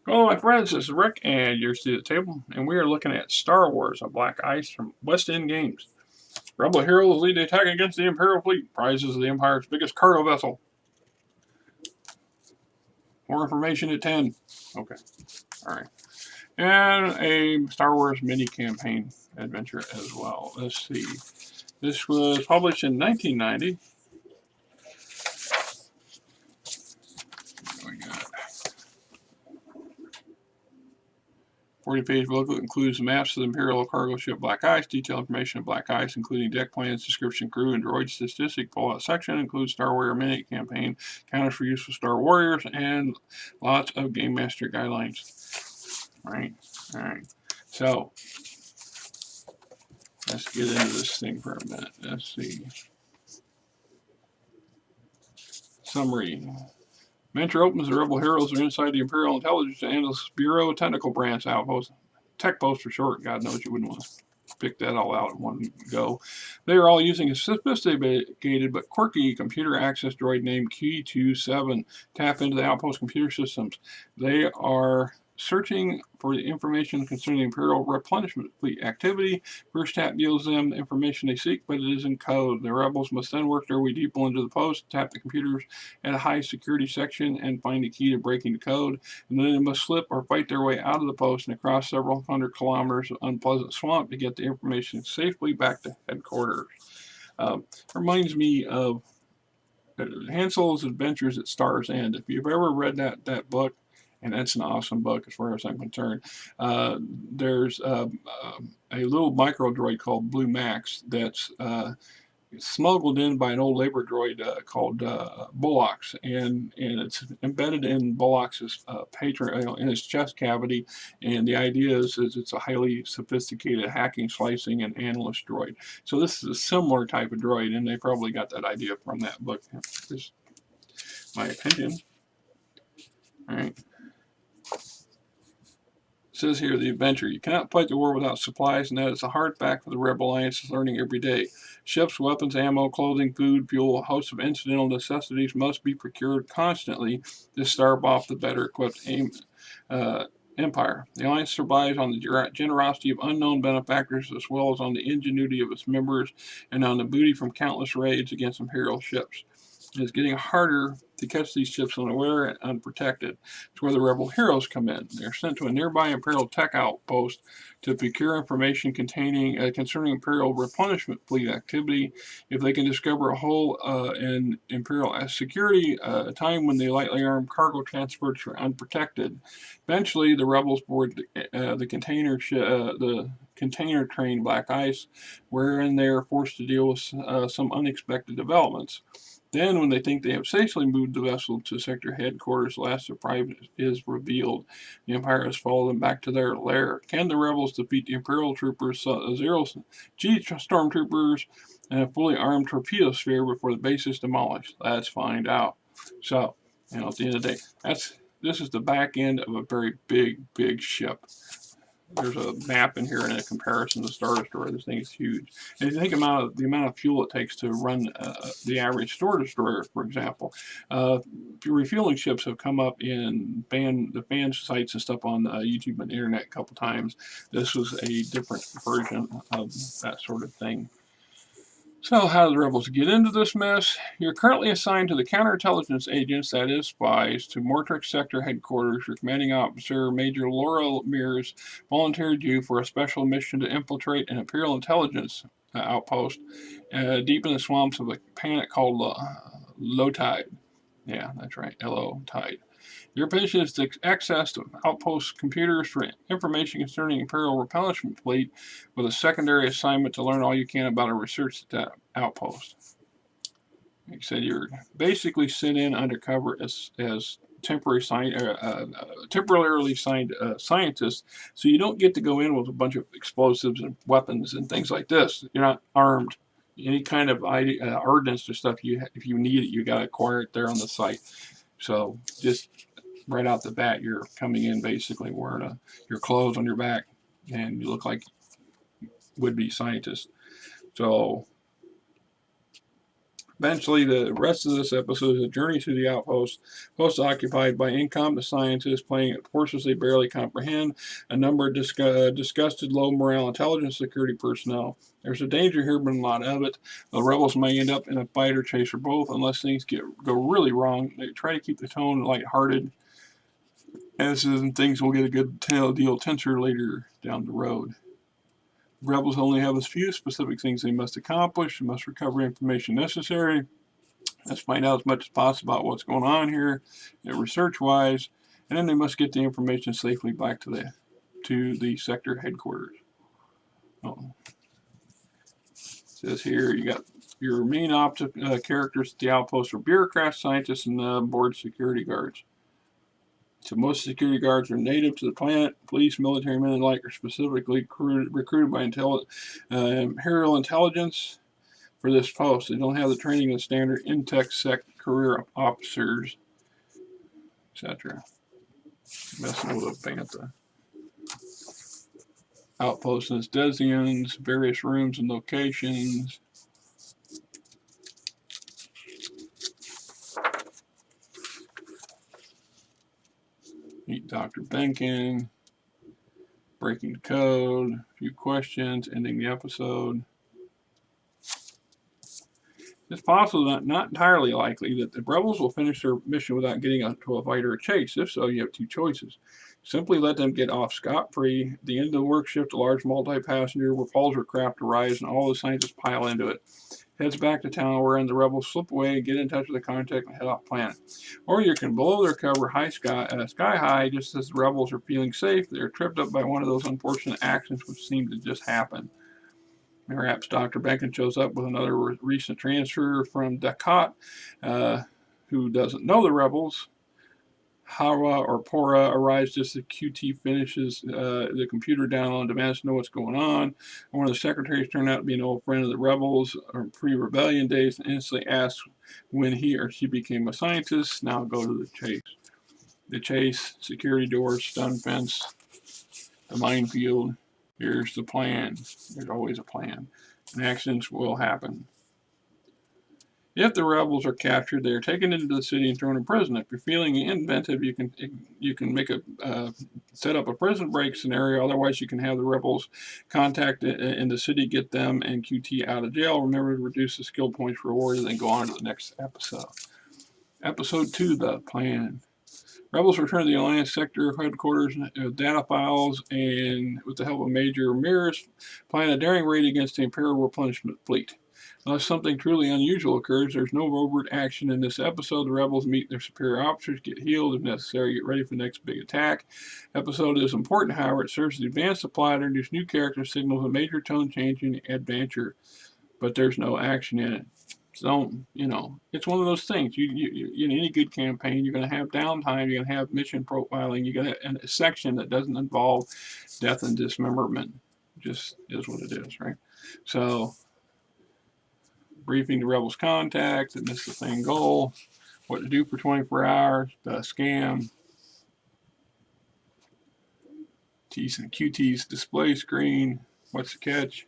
Hello, my friends. This is Rick, and you're still at the table, and we are looking at Star Wars: A Black Ice from West End Games. Rebel heroes lead the attack against the Imperial fleet. Prizes of the Empire's biggest cargo vessel. More information at 10. Okay. All right. And a Star Wars mini campaign adventure as well. Let's see. This was published in 1990. We got 40-page booklet includes maps of the Imperial cargo ship Black Ice, detailed information of Black Ice, including deck plans, description, crew, and droid statistic. Pull-out section includes Star Warrior Mini campaign, counters for use with Star Warriors, and lots of Game Master guidelines. All right. So let's get into this thing for a minute. Let's see. Summary. Adventure opens. The Rebel heroes are inside the Imperial Intelligence and Analysis Bureau Technical Branch Outpost. Tech Post for short. God knows you wouldn't want to pick that all out in one go. They are all using a sophisticated but quirky computer access droid named Key 27. Tap into the Outpost computer systems. They are searching for the information concerning the Imperial Replenishment Fleet activity. First tap gives them the information they seek, but it is in code. The rebels must then work their way deeper into the post, tap the computers at a high security section, and find the key to breaking the code. And then they must slip or fight their way out of the post and across several hundred kilometers of unpleasant swamp to get the information safely back to headquarters. Reminds me of Hansel's Adventures at Star's End. If you've ever read that book, and that's an awesome book as far as I'm concerned. There's a little micro droid called Blue Max that's smuggled in by an old labor droid called Bullocks, and it's embedded in Bullock's patron in his chest cavity. And the idea is it's a highly sophisticated hacking, slicing, and analyst droid. So this is a similar type of droid, and they probably got that idea from that book. Just my opinion. All right. It says here, the adventure. You cannot fight the war without supplies, and that is a hard fact that the Rebel Alliance is learning every day. Ships, weapons, ammo, clothing, food, fuel, a host of incidental necessities must be procured constantly to stave off the better equipped Empire. The Alliance survives on the generosity of unknown benefactors as well as on the ingenuity of its members and on the booty from countless raids against Imperial ships. It is getting harder to catch these ships unaware and unprotected. It's where the Rebel heroes come in. They're sent to a nearby Imperial tech outpost to procure information concerning Imperial Replenishment Fleet activity. If they can discover a hole in Imperial security, a time when the lightly armed cargo transports are unprotected. Eventually, the rebels board the container train Black Ice, wherein they are forced to deal with some unexpected developments. Then, when they think they have safely moved the vessel to sector headquarters, the last surprise is revealed. The Empire has followed them back to their lair. Can the rebels defeat the Imperial troopers, Zero-G stormtroopers, and a fully armed torpedo sphere before the base is demolished? Let's find out. So, at the end of the day, this is the back end of a very big ship. There's a map in here and a comparison to Star Destroyer. This thing is huge. And if you think about the amount of fuel it takes to run the average Star Destroyer, for example, refueling ships have come up in the fan sites and stuff on YouTube and the internet a couple times. This was a different version of that sort of thing. So how do the rebels get into this mess? You're currently assigned to the counterintelligence agents, that is spies, to Mortrix Sector Headquarters. Your commanding officer, Major Laura Mears, volunteered you for a special mission to infiltrate an Imperial intelligence outpost deep in the swamps of a planet called Low Tide. Yeah, that's right, L-O, Tide. Your mission is to access the outpost computers for information concerning Imperial Replenishment Fleet, with a secondary assignment to learn all you can about our research at that outpost. Like I said, you're basically sent in undercover as temporarily signed scientists, so you don't get to go in with a bunch of explosives and weapons and things like this. You're not armed. Any kind of ordnance or stuff, if you need it, you got to acquire it there on the site. So just right out the bat, you're coming in basically wearing your clothes on your back, and you look like would-be scientists. So Eventually, the rest of this episode is a journey through the outpost, post occupied by incompetent scientists playing at forces they barely comprehend, a number of disgusted, low morale intelligence security personnel. There's a danger here, but a lot of it. The rebels may end up in a fight or chase or both, unless things go really wrong. They try to keep the tone lighthearted, as in things will get a good deal tenser later down the road. The rebels only have a few specific things they must accomplish. They must recover information necessary. Let's find out as much as possible about what's going on here, research-wise, and then they must get the information safely back to the sector headquarters. Oh. It says here you got your main characters at the outpost are bureaucrats, scientists, and board security guards. So most security guards are native to the planet. Police, military men alike are specifically recruited by Imperial intelligence for this post. They don't have the training of standard Intech Sec career officers, etc. Messing with a bantha. Outpost and its designs, various rooms and locations. Meet Dr. Benkin. Breaking the code. A few questions. Ending the episode. It's possible, not entirely likely, that the rebels will finish their mission without getting into a fight or a chase. If so, you have two choices. Simply let them get off scot-free. At the end of the work shift, a large multi-passenger repulsor craft arrives and all the scientists pile into it. Heads back to town wherein the rebels slip away, get in touch with the contact, and head off planet. Or you can blow their cover sky high, just as the rebels are feeling safe. They're tripped up by one of those unfortunate accidents which seem to just happen. Perhaps Dr. Benkin shows up with another recent transfer from Dakot, who doesn't know the rebels. Hara or Pora arrives just as QT finishes the computer download and demands to know what's going on. One of the secretaries turned out to be an old friend of the rebels or pre-rebellion days and instantly asks when he or she became a scientist. Now go to the chase. The chase, security doors, stun fence, the minefield. Here's the plan. There's always a plan. And accidents will happen. If the rebels are captured, they are taken into the city and thrown in prison. If you're feeling inventive, you can make set up a prison break scenario. Otherwise, you can have the rebels contact in the city, get them and QT out of jail. Remember to reduce the skill points reward, and then go on to the next episode. Episode 2, The Plan. Rebels return to the Alliance Sector headquarters, data files, and with the help of Major Ramirez, plan a daring raid against the Imperial Replenishment Fleet. Unless something truly unusual occurs, there's no overt action in this episode. The rebels meet their superior officers, get healed if necessary, get ready for the next big attack. Episode is important, however, it serves to advance the plot, introduce new characters, signals a major tone change in adventure, but there's no action in it. So, it's one of those things. In any good campaign, you're going to have downtime, you're going to have mission profiling, you're going to a section that doesn't involve death and dismemberment. Just is what it is, right? So, briefing the rebels' contact, that missed the thing goal, what to do for 24 hours, the scam, T's and QT's display screen, what's the catch?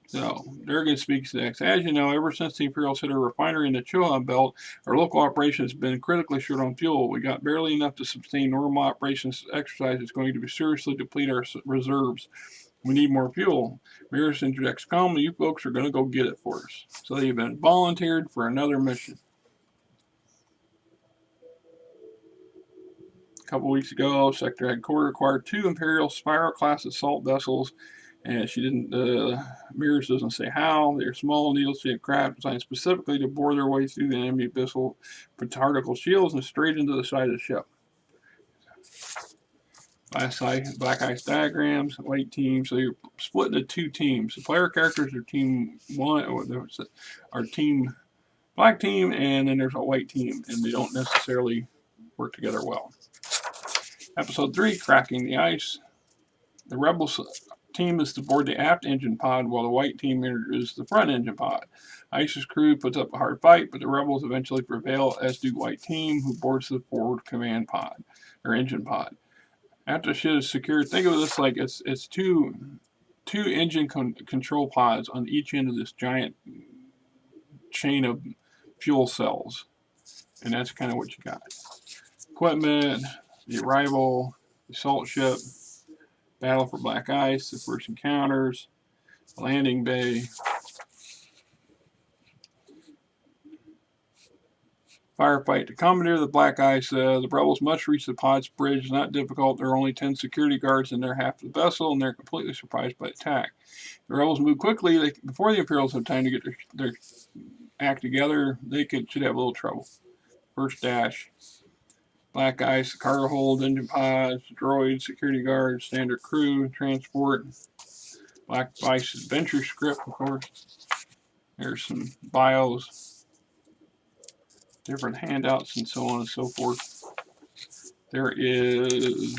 So, Durgan speaks next. As you know, ever since the Imperials hit our refinery in the Chuhan Belt, our local operation has been critically short on fuel. We got barely enough to sustain normal operations. Exercise is going to seriously deplete our reserves. We need more fuel. Mirrors interjects calmly, you folks are going to go get it for us. So they've been volunteered for another mission. A couple weeks ago, Sector Headquarters acquired 2 Imperial Spiral-class assault vessels, and she didn't, Mirrors doesn't say how. They're small, needle-shaped craft designed specifically to bore their way through the enemy abyssal particle shields and straight into the side of the ship. Black ice diagrams, white teams. So you're split into 2 teams. The player characters are team 1, or our team black team, and then there's a white team, and they don't necessarily work together well. Episode 3, Cracking the Ice. The Rebels team is to board the aft engine pod, while the white team enters the front engine pod. Ice's crew puts up a hard fight, but the Rebels eventually prevail, as do white team, who boards the forward command pod, or engine pod. After shit is secured, think of this like it's 2 2 engine control pods on each end of this giant chain of fuel cells. And that's kind of what you got. Equipment, the arrival, the assault ship, battle for black ice, the first encounters, the landing bay, firefight to commandeer the black ice. The rebels must reach the pod's bridge. It's not difficult. There are only 10 security guards in their half of the vessel, and they're completely surprised by the attack. The rebels move quickly. Before the Imperials have time to get their act together, they should have a little trouble. First dash. Black ice, cargo hold, engine pods, droids, security guards, standard crew, transport. Black ice adventure script, of course. There's some bios, different handouts, and so on and so forth. There is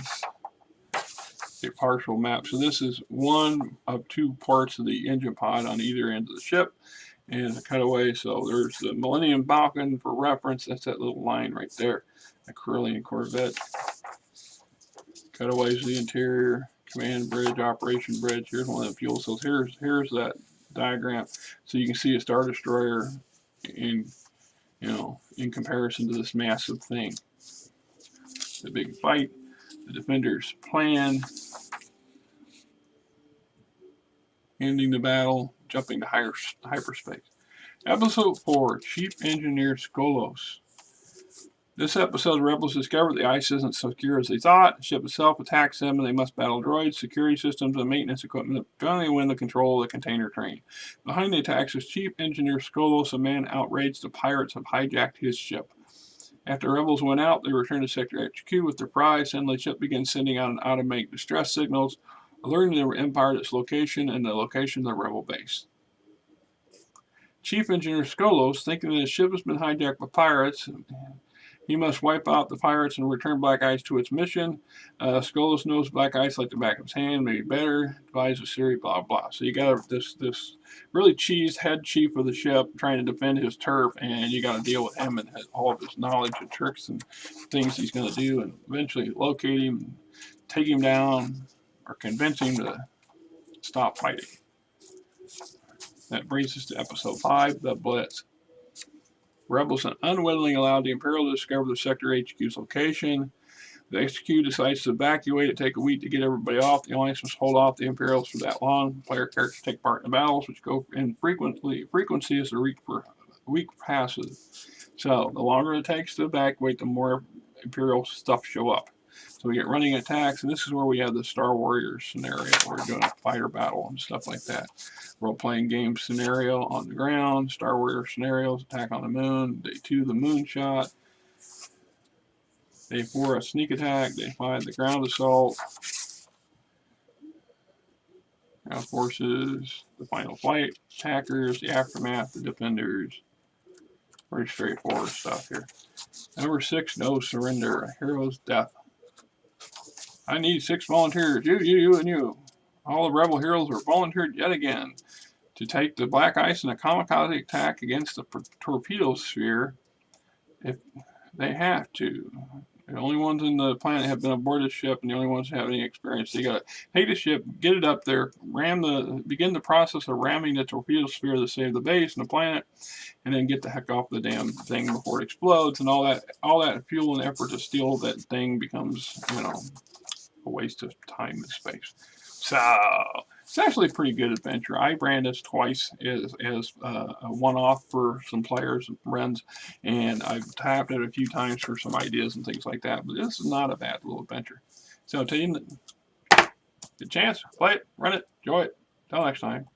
a partial map. So this is one of 2 parts of the engine pod on either end of the ship, and a cutaway. So there's the Millennium Falcon for reference. That's that little line right there. A Corellian Corvette. Cutaways of the interior, command bridge, operation bridge. Here's one of the fuel cells. Here's that diagram. So you can see a Star Destroyer in comparison to this massive thing. The big fight, the defenders' plan, ending the battle, jumping to hyperspace. Episode 4, Chief Engineer Skolos. This episode, rebels discover the ice isn't so secure as they thought. The ship itself attacks them, and they must battle droids, security systems, and maintenance equipment to finally win the control of the container train. Behind the attacks is Chief Engineer Skolos, a man outraged the pirates have hijacked his ship. After rebels went out, they returned to Sector HQ with their prize. Suddenly, the ship began sending out an automatic distress signals, alerting the Empire its location and the location of the rebel base. Chief Engineer Skolos, thinking that his ship has been hijacked by pirates, he must wipe out the pirates and return Black Ice to its mission. Skolos knows Black Ice like the back of his hand, maybe better, devise a series, blah, blah. So you got this really cheesed head chief of the ship trying to defend his turf, and you got to deal with him and all of his knowledge and tricks and things he's going to do, and eventually locate him, take him down, or convince him to stop fighting. That brings us to Episode 5, The Blitz. Rebels are unwittingly allowed the Imperial to discover the Sector HQ's location. The HQ decides to evacuate. It take a week to get everybody off. The Alliance must hold off the Imperials for that long. Player characters take part in the battles, which go in frequency as the week passes. So the longer it takes to evacuate, the more Imperial stuff show up. So we get running attacks, and this is where we have the Star Warriors scenario. We're doing a fighter battle and stuff like that. Role-playing game scenario on the ground, Star Warrior scenarios, attack on the moon, Day 2, the moonshot, Day 4, a sneak attack, Day 5, the ground assault, ground forces, the final flight, attackers, the aftermath, the defenders. Pretty straightforward stuff here. Number 6, no surrender, a hero's death. I need 6 volunteers, you, and you. All the rebel heroes are volunteered yet again to take the black ice in a kamikaze attack against the torpedo sphere if they have to. The only ones in the planet have been aboard the ship, and the only ones who have any experience. So you gotta take the ship, get it up there, begin the process of ramming the torpedo sphere to save the base and the planet, and then get the heck off the damn thing before it explodes. And all that fuel and effort to steal that thing becomes, a waste of time and space. So it's actually a pretty good adventure. I ran this twice as a one-off for some players and friends, and I've tapped it a few times for some ideas and things like that. But this is not a bad little adventure. So, team, good chance, play it, run it, enjoy it. Till next time.